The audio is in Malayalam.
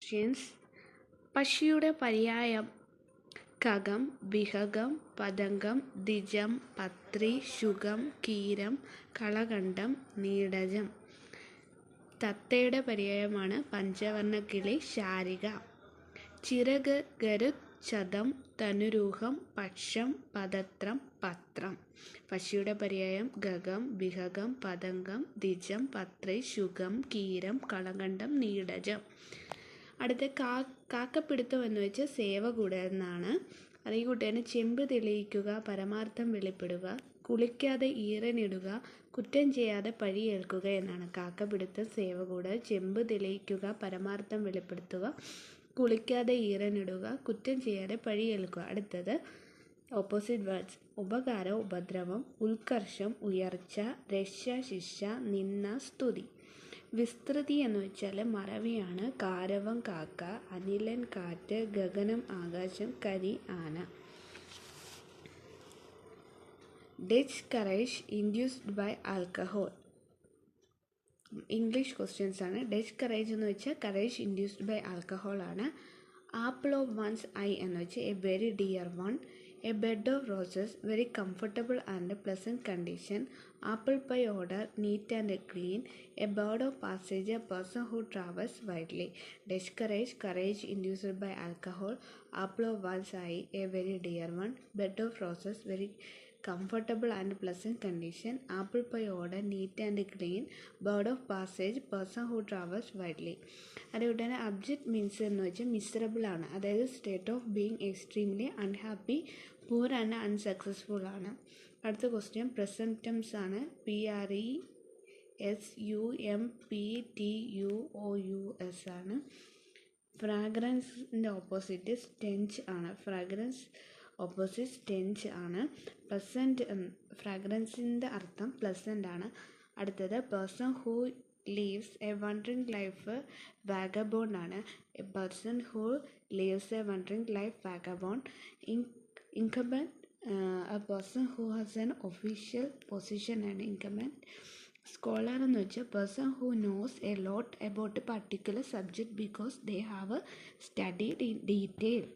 ക്വസ്റ്റ്യൻസ്. പക്ഷിയുടെ പര്യായം കകം, വിഹഗം, പതംഗം, ദ്വിജം, പത്രി, ശുകം, കീരം, കളകണ്ഠം, നീടജം. തത്തയുടെ പര്യായമാണ് പഞ്ചവർണ്ണക്കിളി, ശാരിക. ചിറക്, ഗരുത്, ചതം, തനുരൂഹം, പക്ഷം, പദത്രം, പത്രം. പക്ഷിയുടെ പര്യായം ഗഗം, വിഹഗം, പതംഗം, ദ്വിജം, പത്രി, ശുകം, കീരം, കളകണ്ഠം, നീടജം. അടുത്ത കാക്കപ്പിടുത്തം എന്ന് വെച്ചാൽ സേവ കൂടുക എന്നാണ്. അതേ കൂട്ടുകാരന് ചെമ്പ് തെളിയിക്കുക, പരമാർത്ഥം വെളിപ്പെടുക, കുളിക്കാതെ ഈറനിടുക, കുറ്റം ചെയ്യാതെ പഴിയേൽക്കുക എന്നാണ്. കാക്കപ്പിടുത്തം, സേവ കൂടുക, ചെമ്പ് തെളിയിക്കുക, പരമാർത്ഥം വെളിപ്പെടുത്തുക, കുളിക്കാതെ ഈറനിടുക, കുറ്റം ചെയ്യാതെ പഴിയേൽക്കുക. അടുത്തത് ഓപ്പോസിറ്റ് വേർഡ്സ്. ഉപകാരം, ഉപദ്രവം, ഉത്കർഷം, ഉയർച്ച, രക്ഷ, ശിക്ഷ, നിന്ന, സ്തുതി. വിസ്തൃതി എന്ന് വെച്ചാൽ മറവിയാണ്. കാരവം, കാക്ക, അനിലൻ, കാറ്റ്, ഗഗനം, ആകാശം, കരി, ആന. Dutch courage induced by alcohol. English questions ആണ്. ഡച്ച് കറേജ് എന്ന് വെച്ചാൽ കറേജ് ഇൻഡ്യൂസ്ഡ് ബൈ ആൽക്കഹോൾ ആണ്. ആപ്പിൾ ഓഫ് വൺസ് ഐ എന്ന് വെച്ചാൽ a very dear one. A bed of roses, very comfortable and pleasant condition. Apple pie order, neat and clean. A bird of passage, a person who travels widely. Dutch courage, courage induced by alcohol. Apple of one's eye, a very dear one. Bed of roses, very comfortable and pleasant condition. Apple pie order, neat and clean. Bird of passage, person who travels widely. അതുകൊണ്ട് തന്നെ അബ്ജക്റ്റ് മീൻസ് എന്ന് വെച്ചാൽ മിസറബിൾ ആണ്. അതായത് state of being extremely unhappy, poor and unsuccessful ആണ്. അടുത്ത ക്വസ്റ്റ്യൻ പ്രസൻറ്റ് ടെൻസ് ആണ്. PRESUMPTUOUS ആണ്. ഫ്രാഗ്രൻസിൻ്റെ ഓപ്പോസിറ്റ് സ്റ്റെഞ്ച് ആണ്. ഫ്രാഗ്രൻസ് ഓപ്പോസിറ്റ് സ്റ്റെഞ്ച് ആണ്. പ്ലസൻറ്റ്, ഫ്രാഗ്രൻസിൻ്റെ അർത്ഥം പ്ലസൻ്റ് ആണ്. അടുത്തത് person who lives a wandering life, vagabond ആണ്. A person who lives a wandering life, vagabond. Incumbent, a person who has an official position ആണ് ഇൻകംബൻറ്റ്. സ്കോളർ എന്ന് വെച്ചാൽ person who knows a lot about a particular subject because they have studied in detail.